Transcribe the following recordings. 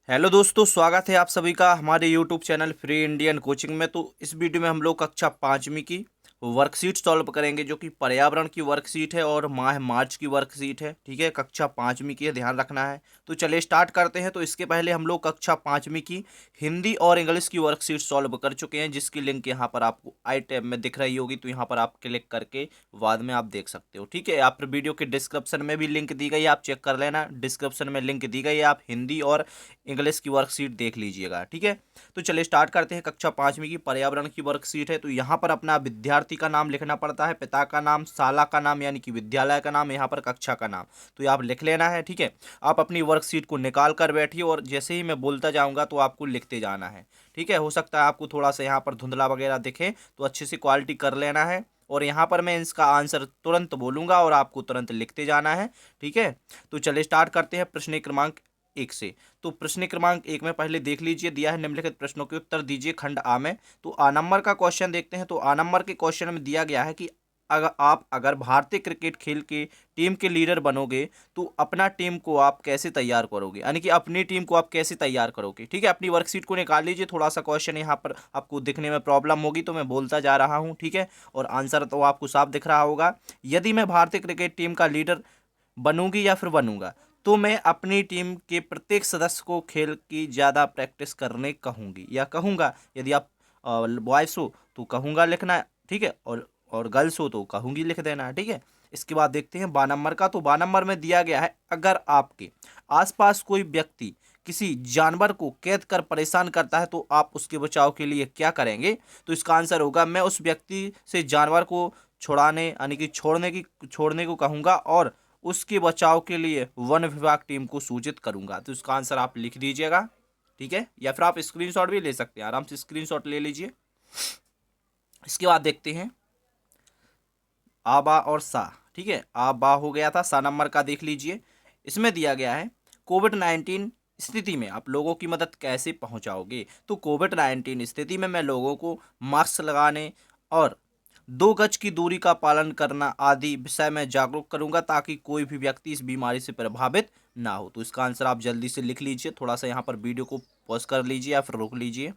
Hello दोस्तों, स्वागत है आप सभी का हमारे YouTube channel free Indian coaching में। तो इस वीडियो में हम लोग कक्षा पाँचवीं की वर्कशीट सॉल्व करेंगे, जो कि पर्यावरण की वर्कशीट है और माह मार्च की वर्कशीट है। ठीक है, कक्षा पाँचवीं की है, ध्यान रखना है। तो चलिए स्टार्ट करते हैं। तो इसके पहले हम लोग कक्षा पाँचवीं की हिंदी और इंग्लिश की वर्कशीट सॉल्व कर चुके हैं, जिसकी लिंक यहाँ पर आपको आई टैब में दिख रही होगी। तो यहाँ पर आप क्लिक करके बाद में आप देख सकते हो। ठीक है, आप वीडियो के डिस्क्रिप्शन में भी लिंक दी गई है, आप चेक कर लेना। डिस्क्रिप्शन में लिंक दी गई है, आप हिंदी और इंग्लिश की वर्कशीट देख लीजिएगा। ठीक है, तो चलिए स्टार्ट करते हैं। कक्षा पाँचवीं की पर्यावरण की वर्कशीट है। तो यहाँ पर अपना विद्यार्थी का नाम लिखना पड़ता है, पिता का नाम, शाला का नाम यानी कि विद्यालय का नाम, यहाँ पर कक्षा का नाम। तो ये आप लिख लेना है। ठीक है, आप अपनी वर्कशीट को निकाल कर बैठिए और जैसे ही मैं बोलता जाऊँगा तो आपको लिखते जाना है। ठीक है, हो सकता है आपको थोड़ा सा यहाँ पर धुंधला वगैरह दिखे, तो अच्छी सी क्वालिटी कर लेना है। और यहाँ पर मैं इसका आंसर तुरंत बोलूंगा और आपको तुरंत लिखते जाना है। ठीक है, तो चलिए स्टार्ट करते हैं प्रश्न क्रमांक एक से। तो प्रश्न क्रमांक एक में पहले देख लीजिए, दिया है निम्नलिखित प्रश्नों के उत्तर दीजिए खंड आ में। तो आ नंबर का क्वेश्चन देखते हैं। तो आ नंबर के क्वेश्चन में दिया गया है कि अगर भारतीय क्रिकेट खेल के टीम के लीडर बनोगे तो अपना टीम को आप कैसे तैयार करोगे, यानी कि अपनी टीम को आप कैसे तैयार करोगे। ठीक है, अपनी वर्कशीट को निकाल लीजिए। थोड़ा सा क्वेश्चन यहाँ पर आपको दिखने में प्रॉब्लम होगी, तो मैं बोलता जा रहा हूँ। ठीक है, और आंसर तो आपको साफ दिख रहा होगा। यदि मैं भारतीय क्रिकेट टीम का लीडर बनूंगी या फिर बनूंगा तो मैं अपनी टीम के प्रत्येक सदस्य को खेल की ज़्यादा प्रैक्टिस करने कहूंगी या कहूंगा। यदि आप बॉयज़ हो तो कहूंगा लिखना है। ठीक है, और गर्ल्स हो तो कहूंगी लिख देना है। ठीक है, इसके बाद देखते हैं बा नंबर का। तो बा नंबर में दिया गया है, अगर आपके आसपास कोई व्यक्ति किसी जानवर को कैद कर परेशान करता है तो आप उसके बचाव के लिए क्या करेंगे। तो इसका आंसर होगा, मैं उस व्यक्ति से जानवर को छुड़ाने यानी कि छोड़ने को कहूंगा और उसके बचाव के लिए वन विभाग टीम को सूचित करूंगा। तो इसका आंसर आप लिख दीजिएगा। ठीक है, या फिर आप स्क्रीनशॉट भी ले सकते हैं, आराम से स्क्रीनशॉट ले लीजिए। इसके बाद देखते हैं आबा और सा। ठीक है, आबा हो गया था, सा नंबर का देख लीजिए। इसमें दिया गया है, कोविड-19 स्थिति में आप लोगों की मदद कैसे पहुंचाओगे। तो कोविड-19 स्थिति में मैं लोगों को मास्क लगाने और 2 गज की दूरी का पालन करना आदि विषय में जागरूक करूंगा, ताकि कोई भी व्यक्ति इस बीमारी से प्रभावित ना हो। तो इसका आंसर आप जल्दी से लिख लीजिए। थोड़ा सा यहाँ पर वीडियो को पॉज कर लीजिए या फिर रोक लीजिए।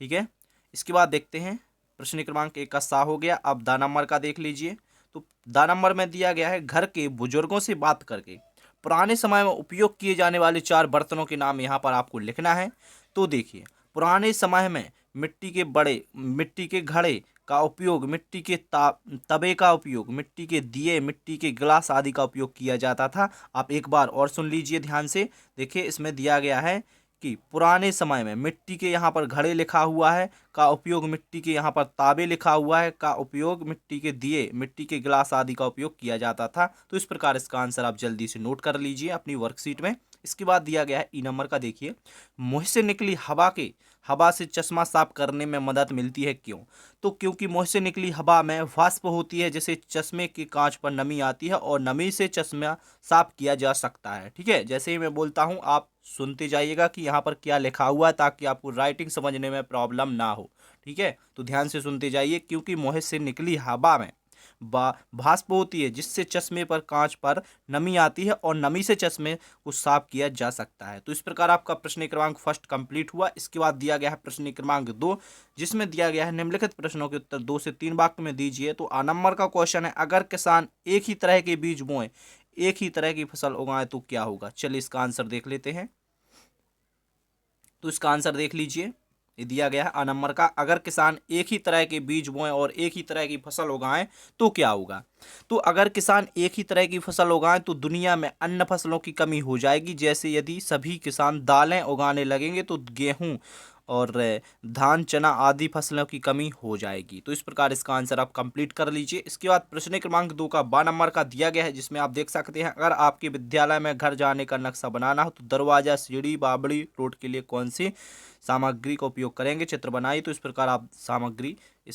ठीक है, इसके बाद देखते हैं प्रश्न क्रमांक एक का सा हो गया। अब दा नंबर का देख लीजिए। तो दा नंबर में दिया गया है, घर के बुजुर्गों से बात करके पुराने समय में उपयोग किए जाने वाले 4 बर्तनों के नाम यहाँ पर आपको लिखना है। तो देखिए, पुराने समय में मिट्टी के घड़े का उपयोग, मिट्टी के तवे का उपयोग, मिट्टी के दिए, मिट्टी के गिलास आदि का उपयोग किया जाता था। आप एक बार और सुन लीजिए ध्यान से। देखिए, इसमें दिया गया है कि पुराने समय में मिट्टी के यहाँ पर घड़े लिखा हुआ है का उपयोग, मिट्टी के यहाँ पर ताबे लिखा हुआ है का उपयोग, मिट्टी के दिए, मिट्टी के गिलास आदि का उपयोग किया जाता था। तो इस प्रकार इसका आंसर आप जल्दी से नोट कर लीजिए अपनी वर्कशीट में। इसके बाद दिया गया है ई नंबर का, देखिए, मुंह से निकली हवा से चश्मा साफ करने में मदद मिलती है, क्यों। तो क्योंकि मुंह से निकली हवा में वाष्प होती है, जिससे चश्मे के कांच पर नमी आती है और नमी से चश्मा साफ किया जा सकता है। ठीक है, जैसे ही मैं बोलता हूँ आप सुनते जाइएगा कि यहाँ पर क्या लिखा हुआ है, ताकि आपको राइटिंग समझने में प्रॉब्लम ना हो। ठीक है, तो ध्यान से सुनते जाइए। क्योंकि मुंह से निकली हवा में भाष्प होती है, जिससे चश्मे पर कांच पर नमी आती है और नमी से चश्मे को साफ किया जा सकता है। तो इस प्रकार आपका प्रश्न क्रमांक फर्स्ट कंप्लीट हुआ। इसके बाद दिया गया है प्रश्न क्रमांक 2, जिसमें दिया गया है, निम्नलिखित प्रश्नों के उत्तर 2 से 3 वाक्य में दीजिए। तो आ नंबर का क्वेश्चन है, अगर किसान एक ही तरह के बीज बोए, एक ही तरह की फसल उगाए तो क्या होगा। चलिए इसका आंसर देख लेते हैं। तो इसका आंसर देख लीजिए, ये दिया गया है आ नंबर का, अगर किसान एक ही तरह के बीज बोएं और एक ही तरह की फसल उगाएं तो क्या होगा। तो अगर किसान एक ही तरह की फसल उगाएं तो दुनिया में अन्य फसलों की कमी हो जाएगी। जैसे यदि सभी किसान दालें उगाने लगेंगे तो गेहूं और धान, चना आदि फसलों की कमी हो जाएगी। तो इस प्रकार इसका आंसर आप कंप्लीट कर लीजिए। इसके बाद प्रश्न क्रमांक 2 का बा नंबर का दिया गया है, जिसमें आप देख सकते हैं, अगर आपके विद्यालय में घर जाने का नक्शा बनाना हो तो दरवाजा, सीढ़ी, बावड़ी, रोड के लिए कौन सी सामग्री का उपयोग करेंगे। चित्र बनाइए। तो इस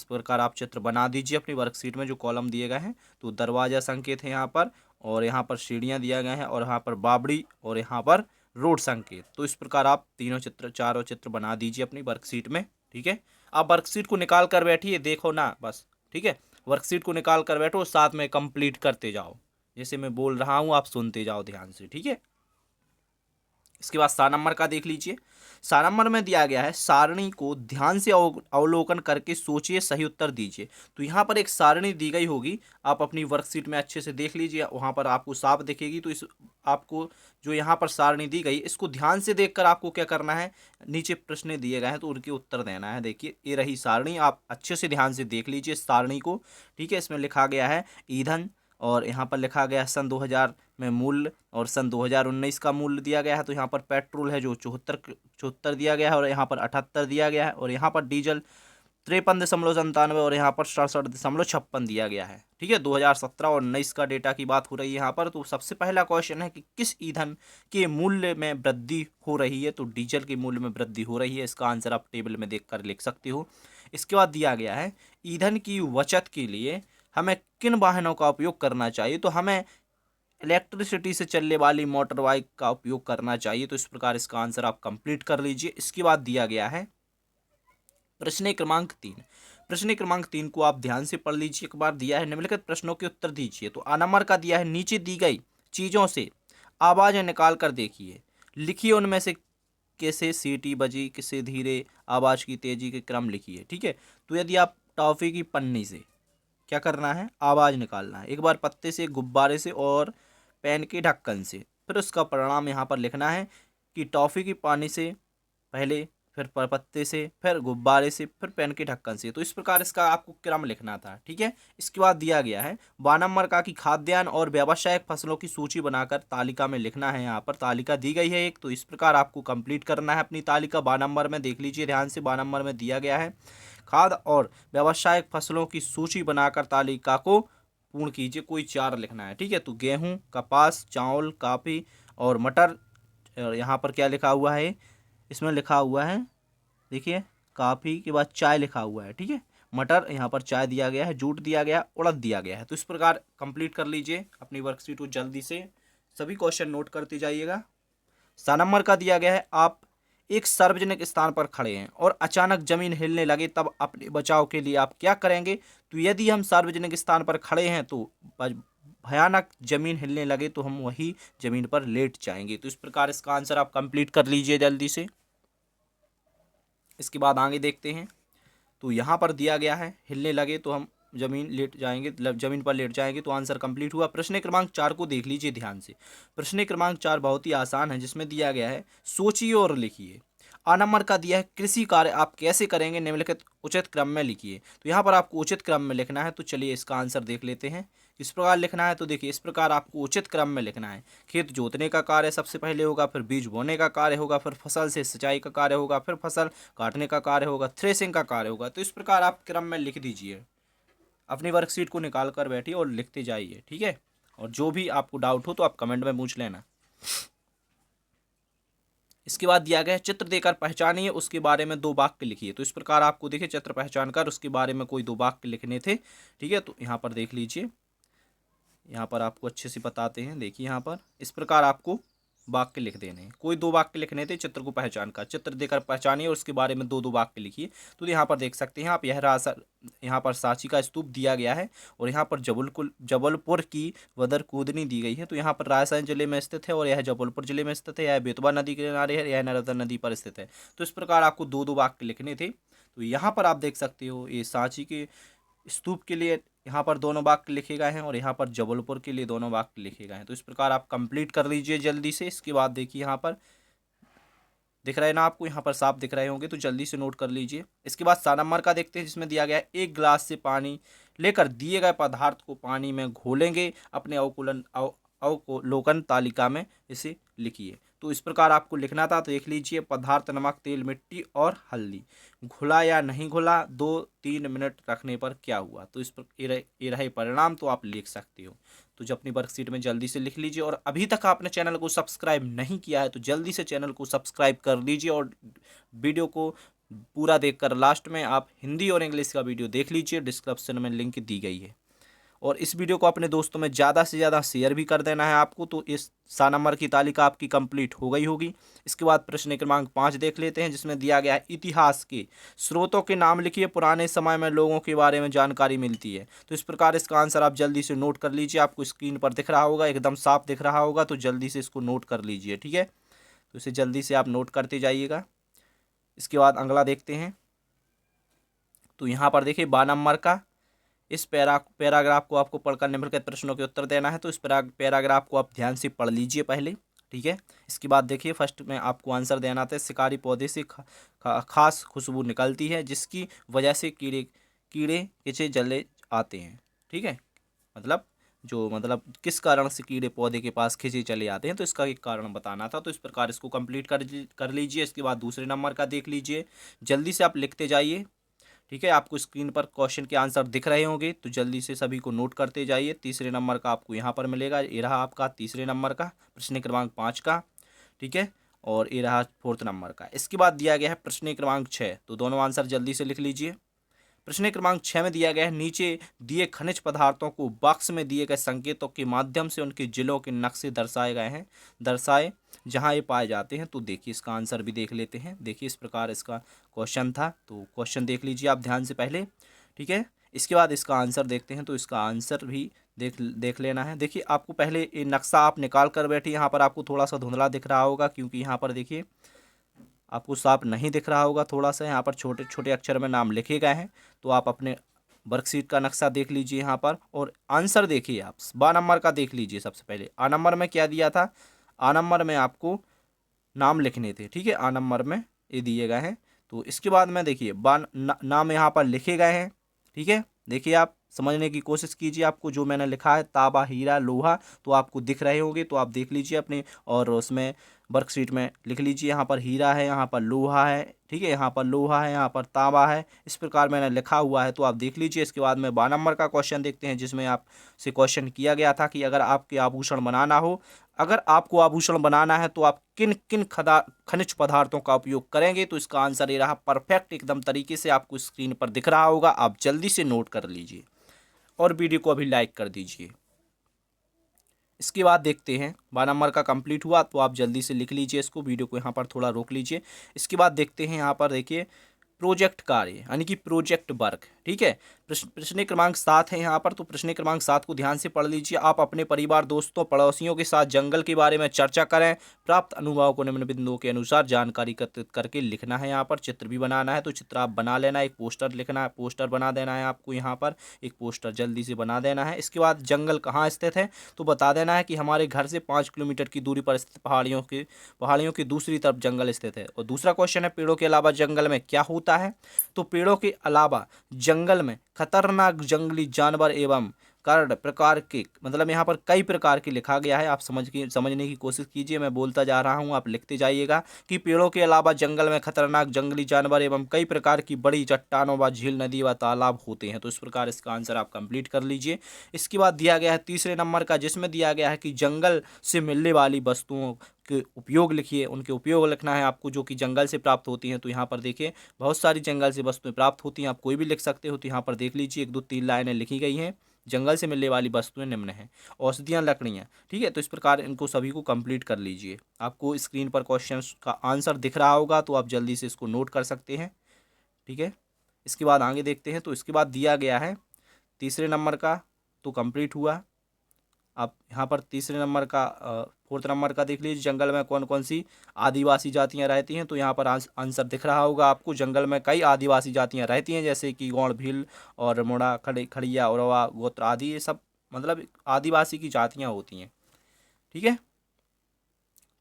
प्रकार आप चित्र बना दीजिए अपनी वर्कशीट में जो कॉलम दिए गए हैं। तो दरवाजा संकेत है यहाँ पर, और यहाँ पर सीढ़ियाँ दिया गए हैं, और यहाँ पर बावड़ी, और यहाँ पर रोड संकेत। तो इस प्रकार आप चारों चित्र बना दीजिए अपनी वर्कशीट में। ठीक है, आप वर्कशीट को निकाल कर बैठिए, देखो ना बस। ठीक है, वर्कशीट को निकाल कर बैठो, साथ में कंप्लीट करते जाओ। जैसे मैं बोल रहा हूँ आप सुनते जाओ ध्यान से। ठीक है, इसके बाद 7 नंबर का देख लीजिए। 7 नंबर में दिया गया है सारणी को ध्यान से अवलोकन करके सोचिए, सही उत्तर दीजिए। तो यहाँ पर एक सारणी दी गई होगी, आप अपनी वर्कशीट में अच्छे से देख लीजिए, वहाँ पर आपको साफ दिखेगी। तो इस आपको जो यहाँ पर सारणी दी गई, इसको ध्यान से देखकर आपको क्या करना है, नीचे प्रश्न दिए गए हैं तो उनके उत्तर देना है। देखिए ये रही सारणी, आप अच्छे से ध्यान से देख लीजिए सारणी को, ठीक है। इसमें लिखा गया है ईंधन, और यहाँ पर लिखा गया है सन 2000 में मूल्य, और सन 2019 का मूल्य दिया गया है। तो यहाँ पर पेट्रोल है जो 74 दिया गया है, और यहाँ पर 78 दिया गया है, और यहाँ पर डीजल 53.97, और यहाँ पर 67.56 दिया गया है, ठीक है। 2017 और 19 का डेटा की बात हो रही है यहाँ पर। तो सबसे पहला क्वेश्चन है कि किस ईंधन के मूल्य में वृद्धि हो रही है, तो डीजल के मूल्य में वृद्धि हो रही है। इसका आंसर आप टेबल में देखकर लिख सकते हो। इसके बाद दिया गया है ईंधन की बचत के लिए हमें किन वाहनों का उपयोग करना चाहिए, तो हमें इलेक्ट्रिसिटी से चलने वाली मोटर बाइक का उपयोग करना चाहिए। तो इस प्रकार इसका आंसर आप कंप्लीट कर लीजिए। इसके बाद दिया गया है प्रश्न क्रमांक 3। प्रश्न क्रमांक 3 को आप ध्यान से पढ़ लीजिए। एक बार दिया है निम्नलिखित प्रश्नों के उत्तर दीजिए। तो आ नंबर का दिया है नीचे दी गई चीज़ों से आवाज़ें निकाल कर देखिए, लिखिए उनमें से कैसे सीटी बजी, किसे धीरे, आवाज़ की तेजी के क्रम लिखिए, ठीक है। तो यदि आप टॉफ़ी की पन्नी से क्या करना है, आवाज़ निकालना है, एक बार पत्ते से, गुब्बारे से और पेन के ढक्कन से, फिर उसका परिणाम यहाँ पर लिखना है कि टॉफ़ी की पानी से पहले, फिर पत्ते से, फिर गुब्बारे से, फिर पेन के ढक्कन से। तो इस प्रकार इसका आपको क्रम लिखना था, ठीक है। इसके बाद दिया गया है 12 नंबर का कि खाद्यान्न और व्यावसायिक फसलों की सूची बनाकर तालिका में लिखना है। यहाँ पर तालिका दी गई है एक, तो इस प्रकार आपको कंप्लीट करना है अपनी तालिका। 12 नंबर में देख लीजिए ध्यान से, 12 नंबर में दिया गया है खाद्य और व्यावसायिक फसलों की सूची बनाकर तालिका को पूर्ण कीजिए। कोई 4 लिखना है, ठीक है। तो गेहूँ, कपास, चावल, कॉफ़ी और मटर। और यहाँ पर क्या लिखा हुआ है, इसमें लिखा हुआ है देखिए कॉफ़ी के बाद चाय लिखा हुआ है, ठीक है। मटर, यहाँ पर चाय दिया गया है, जूट दिया गया, उड़द दिया गया है। तो इस प्रकार कंप्लीट कर लीजिए अपनी वर्कशीट को जल्दी से, सभी क्वेश्चन नोट करते जाइएगा। 7 नंबर का दिया गया है आप एक सार्वजनिक स्थान पर खड़े हैं और अचानक जमीन हिलने लगे, तब अपने बचाव के लिए आप क्या करेंगे। तो यदि हम सार्वजनिक स्थान पर खड़े हैं तो भयानक जमीन हिलने लगे तो हम वही जमीन पर लेट जाएंगे। तो इस प्रकार इसका आंसर आप कंप्लीट कर लीजिए जल्दी से। इसके बाद आगे देखते हैं। तो यहाँ पर दिया गया है हिलने लगे तो हम जमीन लेट जाएंगे, जमीन पर लेट जाएंगे। तो आंसर कंप्लीट हुआ। प्रश्न क्रमांक 4 को देख लीजिए ध्यान से। प्रश्न क्रमांक 4 बहुत ही आसान है, जिसमें दिया गया है सोचिए और लिखिए। आ नंबर का दिया है कृषि कार्य आप कैसे करेंगे, निम्नलिखित उचित क्रम में लिखिए। तो यहाँ पर आपको उचित क्रम में लिखना है। तो चलिए इसका आंसर देख लेते हैं किस प्रकार लिखना है। तो देखिए इस प्रकार आपको उचित क्रम में लिखना है। खेत जोतने का कार्य सबसे पहले होगा, फिर बीज बोने का कार्य होगा, फिर फसल से सिंचाई का कार्य होगा, फिर फसल काटने का कार्य होगा, थ्रेसिंग का कार्य होगा। तो इस प्रकार आप क्रम में लिख दीजिए। अपनी वर्कशीट को निकाल कर बैठिए और लिखते जाइए, ठीक है। और जो भी आपको डाउट हो तो आप कमेंट में पूछ लेना। इसके बाद दिया गया है चित्र देकर पहचानिए, उसके बारे में 2 वाक्य लिखिए। तो इस प्रकार आपको देखिए चित्र पहचान कर उसके बारे में कोई 2 वाक्य लिखने थे, ठीक है। तो यहाँ पर देख लीजिए, यहाँ पर आपको अच्छे से बताते हैं। देखिए यहाँ पर इस प्रकार आपको वाक्य लिख देने हैं। कोई 2 वाक्य लिखने थे चित्र को पहचान कर, चित्र देकर पहचानिए और उसके बारे में 2 वाक्य लिखिए। तो यहाँ पर देख सकते हैं आप, यह रहा यहाँ पर सांची का स्तूप दिया गया है, और यहाँ पर जबलपुर की वदर कूदनी दी गई है। तो यहाँ पर राजस्थान जिले में स्थित है, और यह जबलपुर जिले में स्थित है। यह बेतवा नदी के किनारे है, यह नर्मदा नदी पर स्थित है। तो इस प्रकार आपको 2 वाक्य लिखने थे। तो यहाँ पर आप देख सकते हो ये सांची के स्तूप के लिए यहाँ पर 2 वाक्य लिखे गए हैं, और यहाँ पर जबलपुर के लिए 2 वाक्य लिखे गए हैं। तो इस प्रकार आप कंप्लीट कर लीजिए जल्दी से। इसके बाद देखिए यहाँ पर दिख रहे हैं ना आपको, यहाँ पर साफ दिख रहे होंगे, तो जल्दी से नोट कर लीजिए। इसके बाद 7 नंबर का देखते हैं, जिसमें दिया गया है 1 गिलास से पानी लेकर दिए गए पदार्थ को पानी में घोलेंगे, अपने अवलोकन तालिका में इसे लिखिए। तो इस प्रकार आपको लिखना था। तो देख लीजिए पदार्थ नमक, तेल, मिट्टी और हल्दी, घुला या नहीं घुला, 2-3 मिनट रखने पर क्या हुआ। तो इस पर ये रहे परिणाम, तो आप लिख सकते हो। तो जो अपनी वर्कशीट में जल्दी से लिख लीजिए। और अभी तक आपने चैनल को सब्सक्राइब नहीं किया है तो जल्दी से चैनल को सब्सक्राइब कर लीजिए, और वीडियो को पूरा देखकर लास्ट में आप हिंदी और इंग्लिश का वीडियो देख लीजिए, डिस्क्रिप्शन में लिंक दी गई है। और इस वीडियो को अपने दोस्तों में ज़्यादा से ज़्यादा शेयर भी कर देना है आपको। तो इस 7 नंबर की तालिका आपकी कंप्लीट हो गई होगी। इसके बाद प्रश्न क्रमांक 5 देख लेते हैं, जिसमें दिया गया है इतिहास के स्रोतों के नाम लिखिए, पुराने समय में लोगों के बारे में जानकारी मिलती है। तो इस प्रकार इसका आंसर आप जल्दी से नोट कर लीजिए। आपको स्क्रीन पर दिख रहा होगा, एकदम साफ दिख रहा होगा, तो जल्दी से इसको नोट कर लीजिए, ठीक है। तो इसे जल्दी से आप नोट करते जाइएगा। इसके बाद अगला देखते हैं। तो यहाँ पर देखिए 12 नंबर का इस पैराग्राफ को आपको पढ़कर निम्नलिखित प्रश्नों के उत्तर देना है। तो इस पैराग्राफ को आप ध्यान से पढ़ लीजिए पहले, ठीक है। इसके बाद देखिए फर्स्ट में आपको आंसर देना था, शिकारी पौधे से खास खुशबू निकलती है जिसकी वजह से कीड़े कीचे जले आते हैं, ठीक है। मतलब किस कारण से कीड़े पौधे के पास खींचे चले आते हैं, तो इसका एक कारण बताना था। तो इस प्रकार इसको कंप्लीट कर लीजिए। इसके बाद दूसरे नंबर का देख लीजिए, जल्दी से आप लिखते जाइए, ठीक है। आपको स्क्रीन पर क्वेश्चन के आंसर दिख रहे होंगे, तो जल्दी से सभी को नोट करते जाइए। तीसरे नंबर का आपको यहाँ पर मिलेगा, ये रहा आपका तीसरे नंबर का प्रश्न क्रमांक 5 का, ठीक है। और ये रहा फोर्थ नंबर का। इसके बाद दिया गया है प्रश्न क्रमांक 6, तो दोनों आंसर जल्दी से लिख लीजिए। प्रश्न क्रमांक 6 में दिया गया है, नीचे दिए खनिज पदार्थों को बॉक्स में दिए गए संकेतों के माध्यम से उनके जिलों के नक्शे दर्शाए गए हैं, दर्शाए जहां ये पाए जाते हैं। तो देखिए इसका आंसर भी देख लेते हैं। देखिए इस प्रकार इसका क्वेश्चन था, तो क्वेश्चन देख लीजिए आप ध्यान से पहले, ठीक है। इसके बाद इसका आंसर देखते हैं। तो इसका आंसर भी देख लेना है। देखिए आपको पहले ये नक्शा आप निकाल कर बैठिए। यहाँ पर आपको थोड़ा सा धुंधला दिख रहा होगा, क्योंकि यहाँ पर देखिए आपको साफ नहीं दिख रहा होगा, थोड़ा सा यहाँ पर छोटे छोटे अक्षर में नाम लिखे गए हैं। तो आप अपने वर्कशीट का नक्शा देख लीजिए यहाँ पर, और आंसर देखिए आप 12 नंबर का देख लीजिए। सबसे पहले आ नंबर में क्या दिया था, आ नंबर में आपको नाम लिखने थे, ठीक है। आ नंबर में ये दिए गए हैं। तो इसके बाद में देखिए नाम यहाँ पर लिखे गए हैं, ठीक है। देखिए आप समझने की कोशिश कीजिए। आपको जो मैंने लिखा है तांबा हीरा लोहा, तो आपको दिख रहे होंगे, तो आप देख लीजिए अपने, और उसमें वर्कशीट में लिख लीजिए। यहाँ पर हीरा है, यहाँ पर लोहा है, ठीक है, यहाँ पर लोहा है, यहाँ पर तांबा है, इस प्रकार मैंने लिखा हुआ है, तो आप देख लीजिए। इसके बाद में 12 नंबर का क्वेश्चन देखते हैं, जिसमें आपसे क्वेश्चन किया गया था कि अगर आपके आभूषण बनाना हो, अगर आपको आभूषण बनाना है तो आप किन किन खनिज पदार्थों का उपयोग करेंगे। तो इसका आंसर ये रहा परफेक्ट, एकदम तरीके से आपको स्क्रीन पर दिख रहा होगा, आप जल्दी से नोट कर लीजिए और वीडियो को अभी लाइक कर दीजिए। इसके बाद देखते हैं 12 नंबर का कंप्लीट हुआ, तो आप जल्दी से लिख लीजिए इसको, वीडियो को यहाँ पर थोड़ा रोक लीजिए। इसके बाद देखते हैं यहाँ पर देखिए प्रोजेक्ट कार्य यानी कि प्रोजेक्ट वर्क, ठीक है। प्रश्न क्रमांक 7 है यहाँ पर। तो प्रश्न क्रमांक 7 को ध्यान से पढ़ लीजिए। आप अपने परिवार, दोस्तों, पड़ोसियों के साथ जंगल के बारे में चर्चा करें। प्राप्त अनुभव को निम्न बिंदुओं के अनुसार जानकारी एकत्रित करके लिखना है। यहाँ पर चित्र भी बनाना है, तो चित्र आप बना लेना। एक पोस्टर लिखना है, पोस्टर बना देना है आपको, यहाँ पर एक पोस्टर जल्दी से बना देना है। इसके बाद जंगल कहाँ स्थित है, तो बता देना है कि हमारे घर से 5 किलोमीटर की दूरी पर स्थित पहाड़ियों की दूसरी तरफ जंगल स्थित है। और दूसरा क्वेश्चन है, पेड़ों के अलावा जंगल में क्या होता है। तो पेड़ों के अलावा जंगल में खतरनाक जंगली जानवर एवं कार्ड प्रकार के, मतलब यहाँ पर कई प्रकार के लिखा गया है, आप समझने की कोशिश कीजिए। मैं बोलता जा रहा हूँ, आप लिखते जाइएगा कि पेड़ों के अलावा जंगल में खतरनाक जंगली जानवर एवं कई प्रकार की बड़ी चट्टानों व झील, नदी व तालाब होते हैं। तो इस प्रकार इसका आंसर आप कंप्लीट कर लीजिए। इसके बाद दिया गया है तीसरे नंबर का, जिसमें दिया गया है कि जंगल से मिलने वाली वस्तुओं के उपयोग लिखिए। उनके उपयोग लिखना है आपको, जो कि जंगल से प्राप्त होती हैं। तो यहाँ पर देखिए बहुत सारी जंगल से वस्तुएं प्राप्त होती हैं, आप कोई भी लिख सकते हो। तो यहाँ पर देख लीजिए 1 2 3 लाइनें लिखी गई हैं। जंगल से मिलने वाली वस्तुएं निम्न हैं, औषधियाँ, लकड़ियाँ, ठीक है। तो इस प्रकार इनको सभी को कंप्लीट कर लीजिए। आपको स्क्रीन पर क्वेश्चन का आंसर दिख रहा होगा, तो आप जल्दी से इसको नोट कर सकते हैं, ठीक है। इसके बाद आगे देखते हैं। तो इसके बाद दिया गया है तीसरे नंबर का, तो कंप्लीट हुआ। आप यहाँ पर तीसरे नंबर का फोर्थ नंबर का देख लीजिए, जंगल में कौन कौन सी आदिवासी जातियाँ रहती हैं। तो यहाँ पर आंसर दिख रहा होगा आपको, जंगल में कई आदिवासी जातियाँ रहती हैं, जैसे कि गौड़, भील और मोड़ा, खड़िया, उरवा, गोत्र आदि, ये सब मतलब आदिवासी की जातियाँ होती हैं, ठीक है।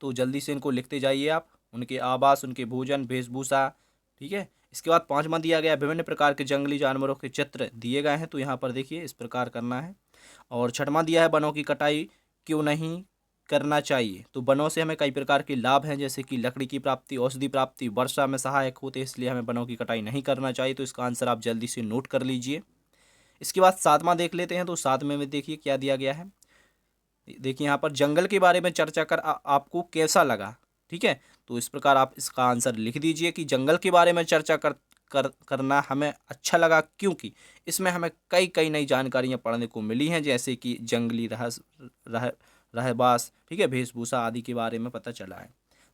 तो जल्दी से इनको लिखते जाइए आप, उनके आवास, उनके भोजन, वेशभूषा, ठीक है। इसके बाद 5वां दिया गया विभिन्न प्रकार के जंगली जानवरों के चित्र दिए गए हैं। तो यहाँ पर देखिए इस प्रकार करना है। और 6वां दिया है वनों की कटाई क्यों नहीं करना चाहिए। तो वनों से हमें कई प्रकार के लाभ हैं, जैसे कि लकड़ी की प्राप्ति, औषधि प्राप्ति, वर्षा में सहायक होते हैं, इसलिए हमें वनों की कटाई नहीं करना चाहिए। तो इसका आंसर आप जल्दी से नोट कर लीजिए। इसके बाद 7वां देख लेते हैं। तो 7वें में देखिए क्या दिया गया है। देखिए यहाँ पर जंगल के बारे में चर्चा कर आपको कैसा लगा, ठीक है। तो इस प्रकार आप इसका आंसर लिख दीजिए कि जंगल के बारे में चर्चा करना हमें अच्छा लगा, क्योंकि इसमें हमें कई नई जानकारियाँ पढ़ने को मिली हैं, जैसे कि जंगली रहवास, ठीक है, वेशभूषा आदि के बारे में पता चला है।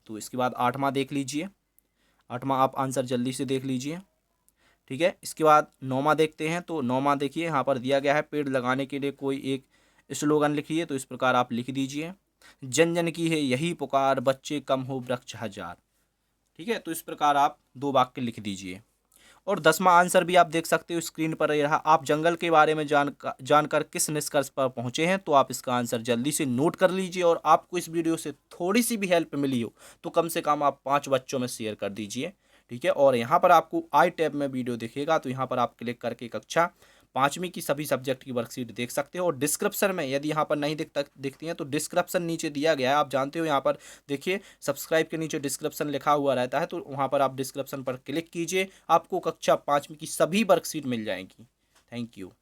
तो इसके बाद 8वां देख लीजिए। 8वां आप आंसर जल्दी से देख लीजिए, ठीक है। इसके बाद 9वां देखते हैं। तो 9वां देखिए यहाँ पर दिया गया है पेड़ लगाने के लिए कोई एक स्लोगन लिखिए। तो इस प्रकार आप लिख दीजिए। जन जन की है यही पुकार, बच्चे कम हो वृक्ष हजार। ठीक है, तो इस प्रकार आप 2 वाक्य लिख दीजिए। और 10वां आंसर भी आप देख सकते हो स्क्रीन पर ये रहा। आप जंगल के बारे में जानकर किस निष्कर्ष पर पहुंचे हैं, तो आप इसका आंसर जल्दी से नोट कर लीजिए। और आपको इस वीडियो से थोड़ी सी भी हेल्प मिली हो तो कम से कम आप 5 बच्चों में शेयर कर दीजिए। ठीक है, और यहाँ पर आपको आई टैब में वीडियो दिखेगा, तो यहाँ पर आप क्लिक करके कक्षा 5वीं की सभी सब्जेक्ट की वर्कशीट देख सकते हो। और डिस्क्रिप्शन में यदि यहाँ पर नहीं दिखती हैं तो डिस्क्रिप्शन नीचे दिया गया है, आप जानते हो। यहाँ पर देखिए सब्सक्राइब के नीचे डिस्क्रिप्शन लिखा हुआ रहता है, तो वहाँ पर आप डिस्क्रिप्शन पर क्लिक कीजिए, आपको कक्षा 5वीं की सभी वर्कशीट मिल जाएंगी। Thank you.